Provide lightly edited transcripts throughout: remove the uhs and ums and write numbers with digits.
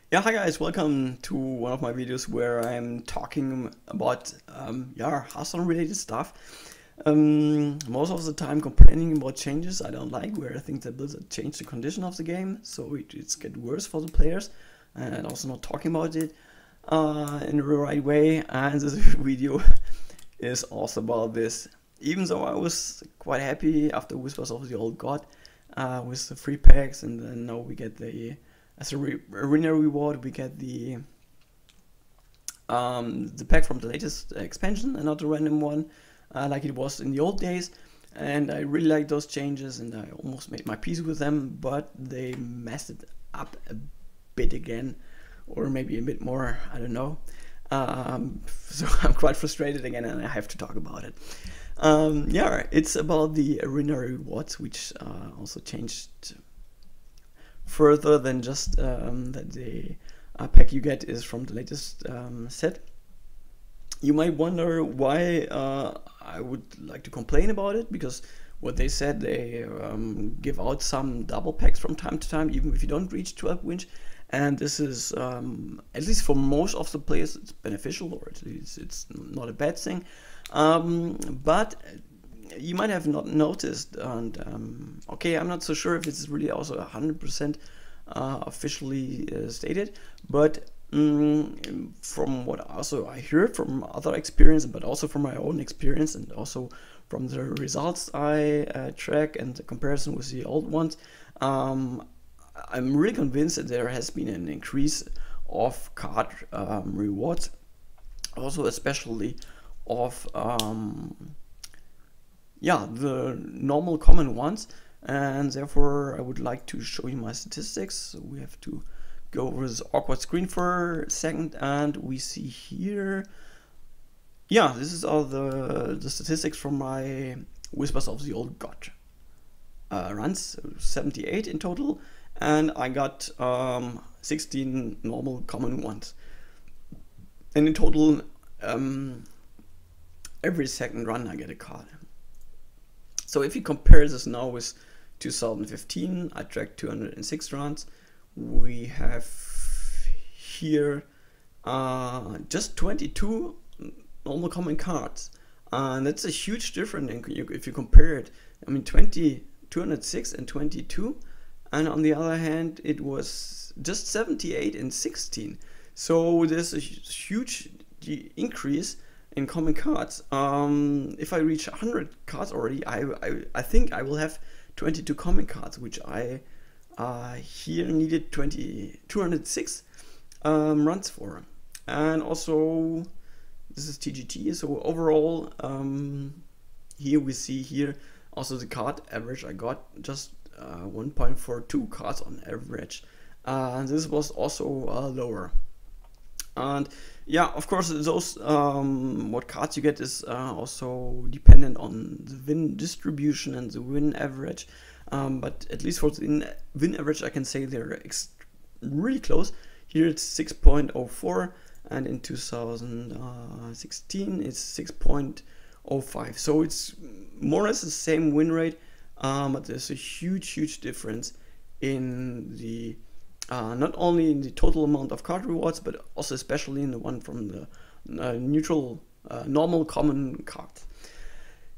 Yeah, hi guys, welcome to one of my videos where I'm talking about Hearthstone related stuff. Most of the time complaining about changes I don't like, where I think that Blizzard changed the condition of the game, so it's get worse for the players, and also not talking about it in the right way. And this video is also about this. Even though I was quite happy after Whispers of the Old God with the free packs, and then now we get as a arena reward we get the pack from the latest expansion and not a random one like it was in the old days. And I really like those changes, and I almost made my peace with them, but they messed it up a bit again, or maybe a bit more, I don't know. So I'm quite frustrated again, and I have to talk about it. Yeah, it's about the arena rewards, which also changed further than just that the pack you get is from the latest set. You might wonder why I would like to complain about it, because what they said, they give out some double packs from time to time, even if you don't reach 12 wins. And this is, at least for most of the players, it's beneficial, or at least it's not a bad thing. But you might have not noticed, and okay, I'm not so sure if it's really also 100% officially stated, but from what also I heard from other experience, but also from my own experience, and also from the results I track and the comparison with the old ones, I'm really convinced that there has been an increase of card rewards, also especially of the normal common ones. And therefore I would like to show you my statistics. So we have to go over this awkward screen for a second, and we see here, yeah, this is all the statistics from my Whispers of the Old God runs, 78 in total, and I got 16 normal common ones. And in total, every second run I get a card. So if you compare this now with 2015, I tracked 206 runs. We have here just 22 normal common cards. And that's a huge difference if you compare it. I mean, 206 and 22. And on the other hand, it was just 78 and 16. So there's a huge increase in common cards. If I reach 100 cards already, I think I will have 22 common cards, which I here needed 206 runs for. And also, this is TGT, so overall, here we see here also the card average. I got just 1.42 cards on average, and this was also lower. And yeah, of course, those what cards you get is also dependent on the win distribution and the win average. But at least for the win average, I can say they're really close. Here it's 6.04, and in 2016 it's 6.05. So it's more or less the same win rate, but there's a huge difference in the not only in the total amount of card rewards, but also especially in the one from the neutral normal common card.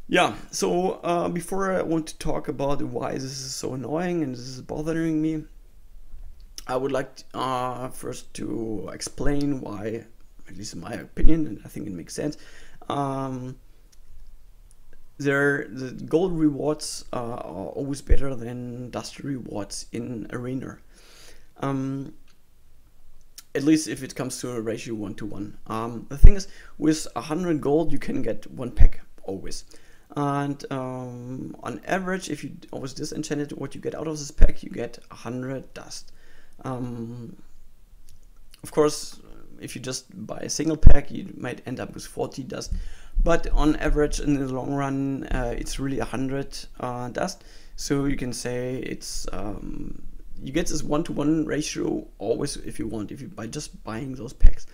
Yeah, so before I want to talk about why this is so annoying and this is bothering me, I would like first to explain why, at least in my opinion, and I think it makes sense, the gold rewards are always better than dust rewards in arena. At least if it comes to a ratio 1-to-1. The thing is, with 100 gold you can get one pack always, and on average, if you always disenchanted what you get out of this pack, you get 100 dust. Of course, if you just buy a single pack, you might end up with 40 dust, but on average in the long run it's really 100 dust. So you can say it's you get this 1-to-1 ratio always if you want, by just buying those packs.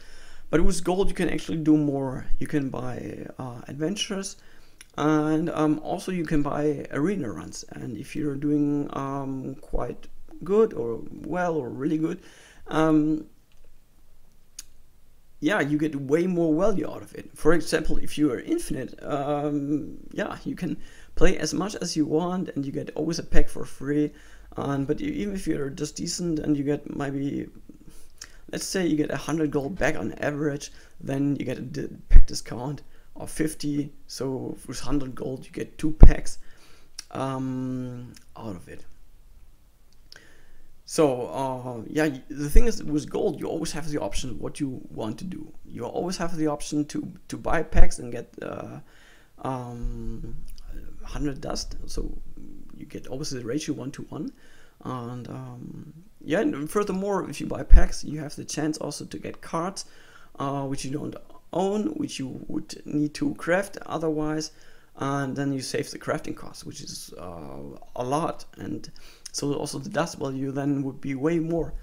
But with gold you can actually do more. You can buy adventures, and also you can buy arena runs. And if you're doing quite good or well or really good, yeah, you get way more value out of it. For example, if you are infinite, yeah, you can play as much as you want, and you get always a pack for free. But even if you're just decent and you get maybe, let's say you get 100 gold back on average, then you get a pack discount of 50. So with 100 gold, you get 2 packs out of it. So yeah, the thing is, with gold, you always have the option what you want to do. You always have the option to buy packs and get 100 dust. So you get always the ratio 1-to-1. And yeah, and furthermore, if you buy packs, you have the chance also to get cards which you don't own, which you would need to craft otherwise, and then you save the crafting cost, which is a lot. And so also the dust value then would be way more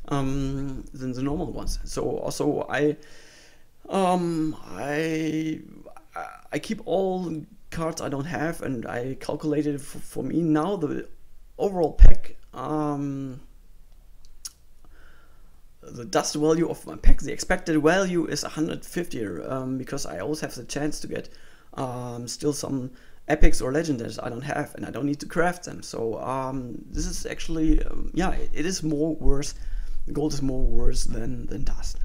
than the normal ones. So also I keep all cards I don't have, and I calculated for me now the overall pack, the dust value of my pack, the expected value is 150, because I always have the chance to get still some epics or legendaries I don't have, and I don't need to craft them. So this is actually, yeah, it is more worse. Gold is more worse than dust,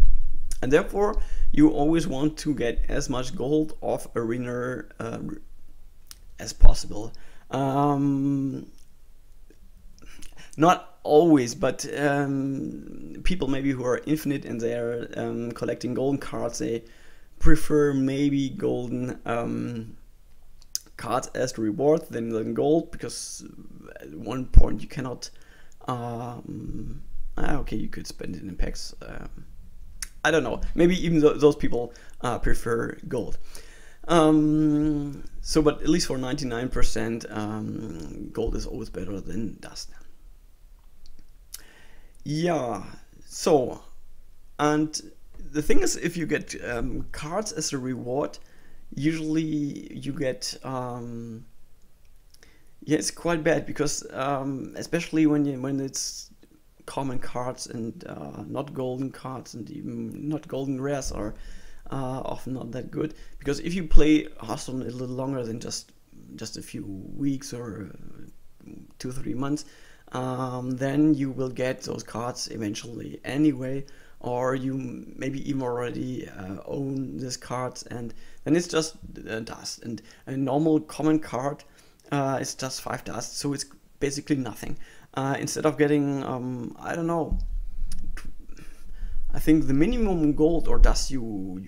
and therefore you always want to get as much gold off arena as possible. Not always, but people maybe who are infinite and they're collecting golden cards, they prefer maybe golden cards as the reward than gold, because at one point you cannot okay, you could spend it in packs. I don't know, maybe even those people prefer gold. So but at least for 99%, gold is always better than dust. Yeah, so, and the thing is, if you get cards as a reward, usually you get, yeah, it's quite bad, because especially when it's common cards and not golden cards, and even not golden rares are often not that good, because if you play Hearthstone a little longer than just a few weeks or 2-3 months, then you will get those cards eventually anyway, or you maybe even already own these cards, and then it's just dust. And a normal common card is just 5 dust, so it's basically nothing. Instead of getting, I don't know, I think the minimum gold or dust you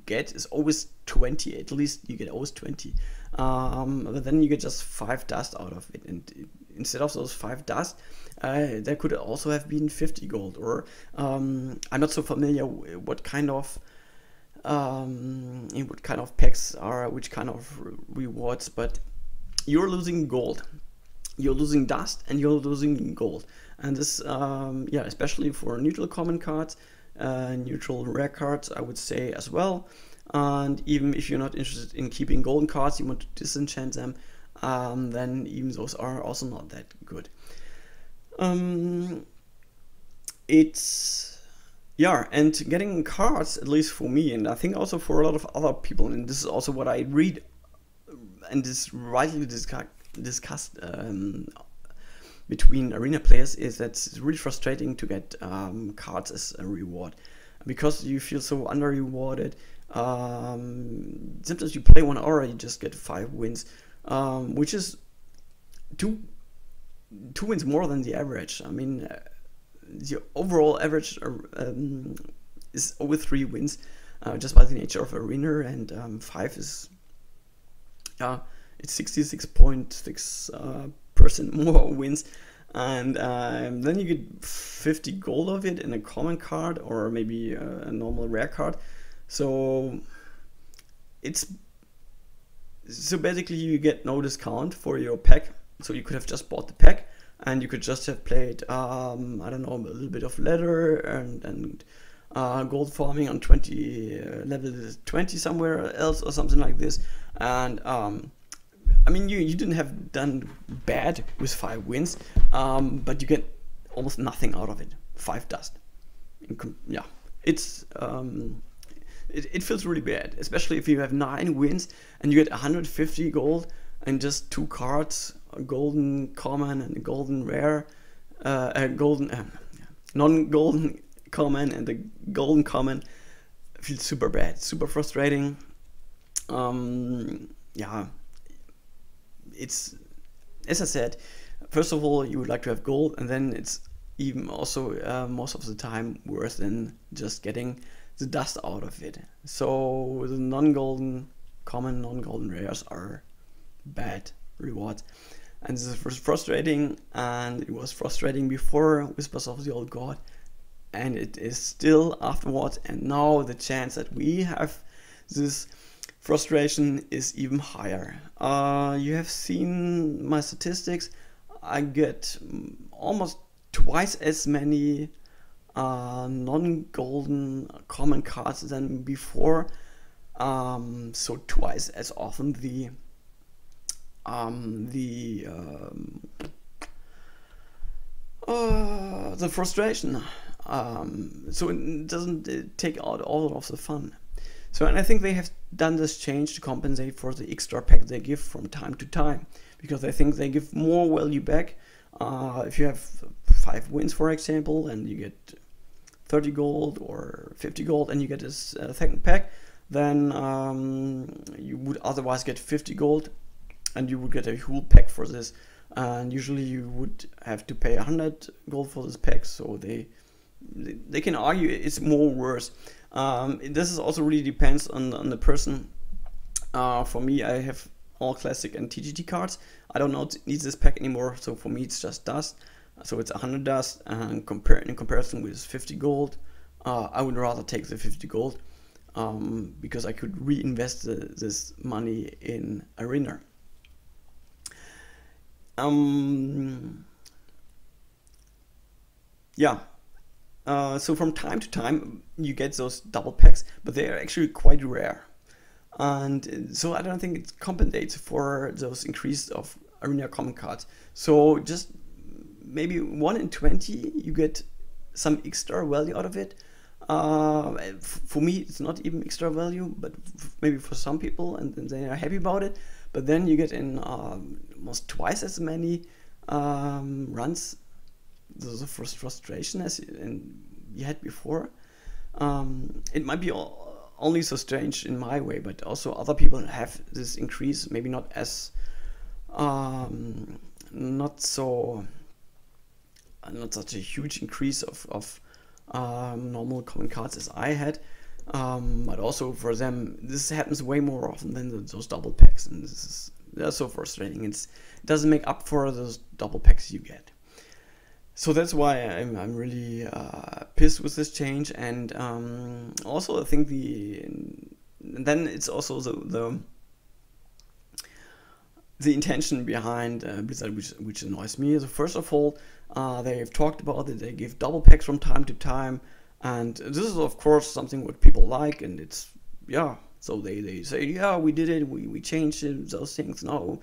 get is always 20. At least you get always 20. But then you get just 5 dust out of it, and instead of those 5 dust, there could also have been 50 gold. Or I'm not so familiar what kind of in what kind of packs are which kind of rewards, but you're losing gold, you're losing dust, and you're losing gold. And this, yeah, especially for neutral common cards, neutral rare cards, I would say as well. And even if you're not interested in keeping golden cards, you want to disenchant them, then even those are also not that good. It's, yeah, and getting cards, at least for me, and I think also for a lot of other people, and this is also what I read and is rightly discussed between arena players, is that it's really frustrating to get cards as a reward, because you feel so under-rewarded. Sometimes you play 1 hour, you just get 5 wins, which is two wins more than the average. I mean, the overall average is over 3 wins, just by the nature of arena, and 5 is, it's 66.6% more wins, and then you get 50 gold of it in a common card, or maybe a normal rare card. So basically you get no discount for your pack. So you could have just bought the pack, and you could just have played I don't know, a little bit of ladder and gold farming on 20 level 20 somewhere else or something like this. And I mean, you didn't have done bad with 5 wins, but you get almost nothing out of it. 5 dust. Yeah. it's it feels really bad, especially if you have 9 wins and you get 150 gold and just 2 cards, a golden common and a golden rare, a golden non-golden common and a golden common. Feels super bad, super frustrating. Yeah, it's, as I said, first of all, you would like to have gold, and then it's even also most of the time worse than just getting the dust out of it. So the non-golden common, non-golden rares are bad rewards, and this is frustrating, and it was frustrating before Whispers of the Old God, and it is still afterwards, and now the chance that we have this frustration is even higher. You have seen my statistics. I get almost twice as many non-golden common cards than before, so twice as often the frustration. So it doesn't take out all of the fun. So, and I think they have done this change to compensate for the extra pack they give from time to time, because I think they give more value back. If you have 5 wins, for example, and you get 30 gold or 50 gold and you get this second pack, then you would otherwise get 50 gold and you would get a whole pack for this. And usually you would have to pay 100 gold for this pack, so they can argue it's more worse. This is also really depends on the person. For me, I have all classic and TGT cards. I don't need this pack anymore, so for me it's just dust. So it's 100 dust, and in comparison with 50 gold, I would rather take the 50 gold because I could reinvest this money in Arena. Yeah. So from time to time you get those double packs, but they are actually quite rare, and so I don't think it compensates for those increase of Arena common cards. So just maybe 1 in 20 you get some extra value out of it. For me it's not even extra value, but maybe for some people, and they are happy about it. But then you get in almost twice as many runs. The frustration as you had before. It might be only so strange in my way, but also other people have this increase, maybe not as not such a huge increase of normal common cards as I had, but also for them this happens way more often than those double packs, and they're so frustrating. It doesn't make up for those double packs you get. So that's why I'm really pissed with this change, and also I think then it's also the intention behind Blizzard, which annoys me. So first of all, they've talked about it. They give double packs from time to time, and this is of course something what people like, and it's, yeah. So they say, yeah, we did it. We changed those things. Now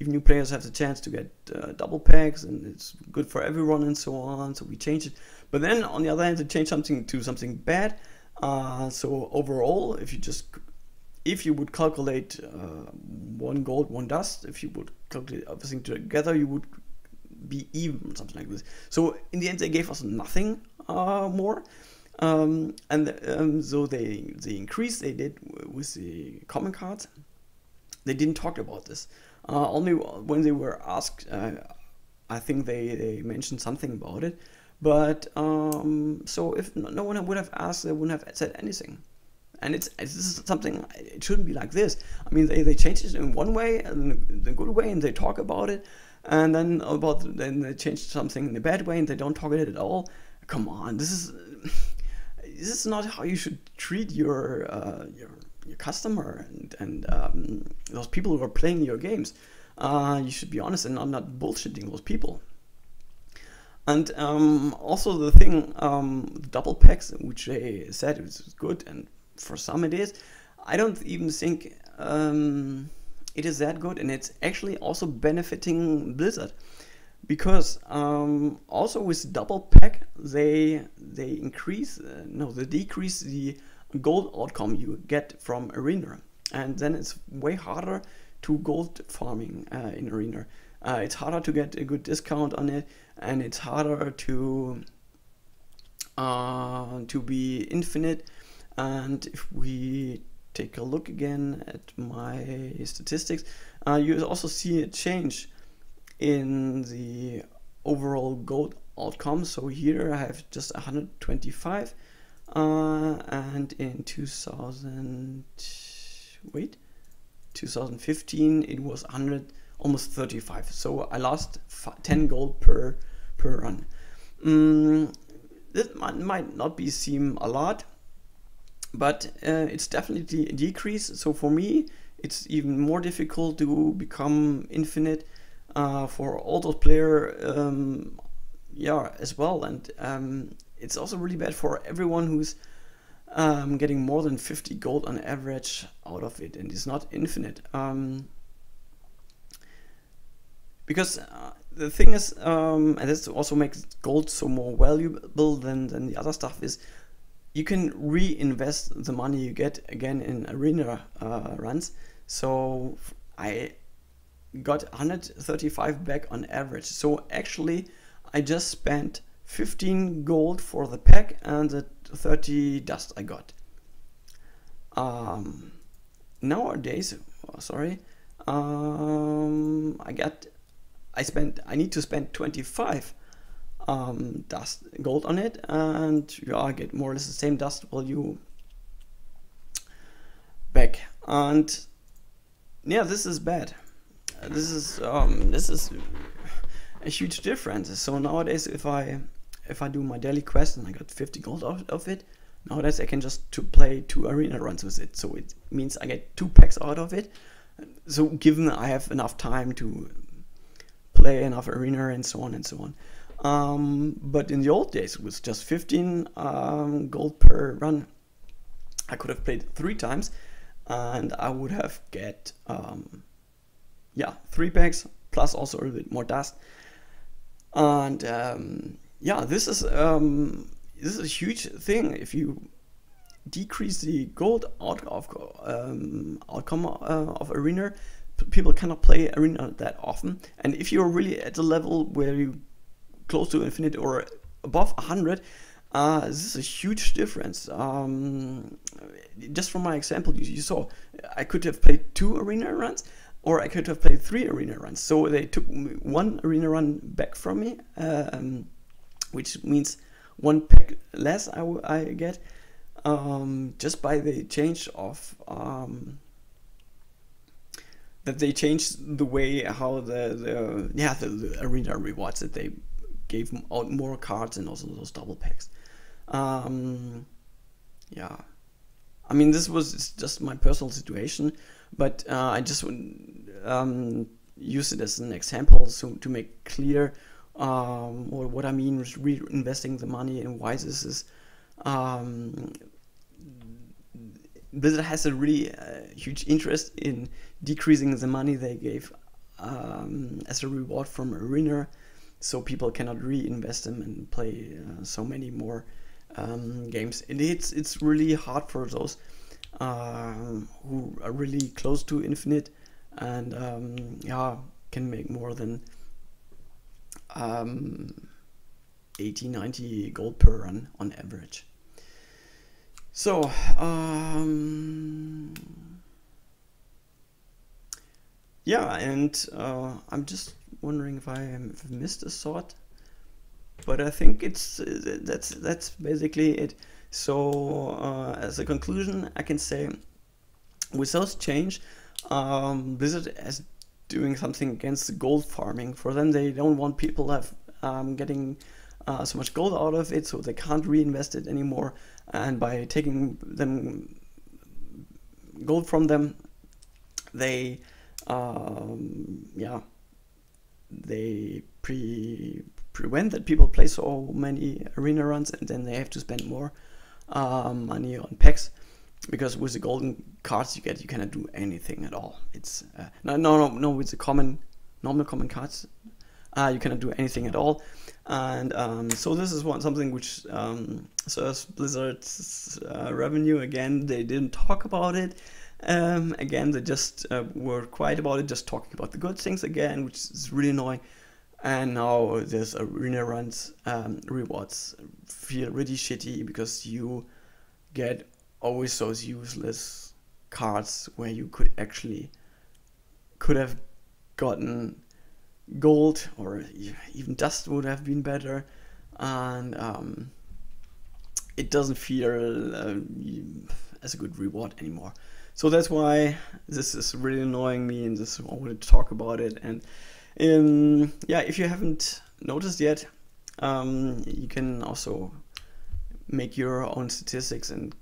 even new players have the chance to get double packs, and it's good for everyone and so on. So we changed it. But then on the other hand, they changed something to something bad. So overall, if you would calculate 1 gold, 1 dust, if you would calculate everything together, you would be even, something like this. So in the end, they gave us nothing more. So the increase they did with the common cards, they didn't talk about this. Only when they were asked, I think they mentioned something about it. But so if no one would have asked, they wouldn't have said anything. And this is something, it shouldn't be like this. I mean, they changed it in one way, in the good way, and they talk about it. And then they changed something in a bad way, and they don't talk about it at all. Come on, this is not how you should treat your customer and those people who are playing your games. You should be honest and not bullshitting those people. And also the thing, double packs, which they said is good, and for some it is. I don't even think it is that good, and it's actually also benefiting Blizzard, because also with double pack they they decrease the gold outcome you get from arena, and then it's way harder to gold farming in arena. It's harder to get a good discount on it, and it's harder to be infinite. And if we take a look again at my statistics, you also see a change in the overall gold outcome. So here I have just 125, and in 2015 it was 100, almost 35. So I lost 10 gold per run. This might not seem a lot, but it's definitely a decrease. So for me, it's even more difficult to become infinite for all those players, as well. And it's also really bad for everyone who's getting more than 50 gold on average out of it, and it's not infinite. Because the thing is, and this also makes gold so more valuable than the other stuff, is you can reinvest the money you get again in arena runs. So I got 135 back on average. So actually I just spent 15 gold for the pack and the 30 dust I got. Nowadays, I need to spend 25 dust gold on it, and I get more or less the same dust value back. And yeah, this is bad. This is a huge difference. So nowadays, if I do my daily quest and I got 50 gold out of it, nowadays I can just play 2 arena runs with it. So it means I get 2 packs out of it. So given I have enough time to play enough arena and so on and so on. But in the old days, with just 15 gold per run, I could have played 3 times, and I would have get 3 packs plus also a little bit more dust. And this is a huge thing. If you decrease the gold outcome of arena, people cannot play arena that often. And if you're really at the level where you close to infinite or above 100, this is a huge difference. Just from my example, you saw I could have played 2 arena runs, or I could have played 3 arena runs. So they took 1 arena run back from me, which means 1 pack less I get, just by the change of that they changed the way how the arena rewards it. They gave out more cards and also those double packs. I mean, this was just my personal situation, but I just use it as an example to make clear what I mean with reinvesting the money and why this is. Blizzard has a really huge interest in decreasing the money they gave as a reward from arena, so people cannot reinvest them and play so many more games. And it's really hard for those who are really close to infinite and can make more than 80-90 gold per run on average. So and I'm just wondering if I have missed a thought, but I think that's basically it. So as a conclusion, I can say with those change, Blizzard is doing something against the gold farming. For them, they don't want people getting so much gold out of it, so they can't reinvest it anymore. And by taking them gold from them, they prevent that people play so many arena runs, and then they have to spend more money on packs, because with the golden cards you get, you cannot do anything at all. It's no with the normal common cards, you cannot do anything at all. And so this is something which serves Blizzard's revenue. Again, they didn't talk about it. Again, they just were quiet about it, just talking about the good things again, which is really annoying. And now this arena runs rewards feel really shitty because you get always those useless cards where you could have gotten gold, or even dust would have been better, and it doesn't feel as a good reward anymore. So that's why this is really annoying me, and this I wanted to talk about it. And yeah, if you haven't noticed yet, you can also make your own statistics and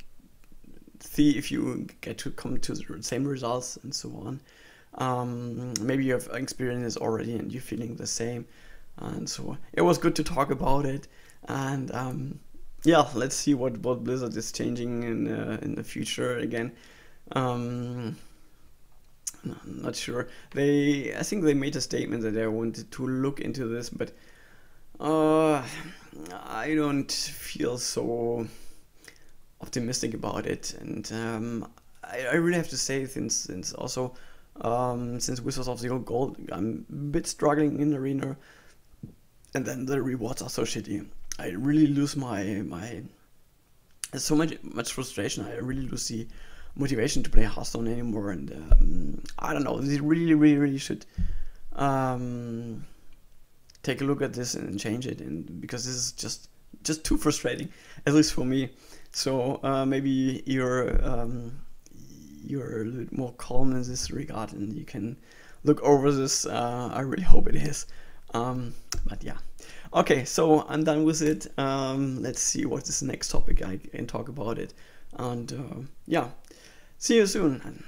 see if you get to come to the same results and so on. Maybe you have experienced this already and you're feeling the same, and so it was good to talk about it. And yeah, let's see what Blizzard is changing in the future again. I'm not sure. I think they made a statement that they wanted to look into this, but I don't feel so optimistic about it. And I really have to say, since also since Wizards of the Old Gold, I'm a bit struggling in Arena, and then the rewards are so shitty. I really lose my so much frustration. I really lose the motivation to play Hearthstone anymore, and I don't know. They really should take a look at this and change it, and because this is just too frustrating, at least for me. So maybe you're a little bit more calm in this regard, and you can look over this. I really hope it is. But yeah. Okay, so I'm done with it. Let's see what is the next topic I can talk about it. And yeah, see you soon.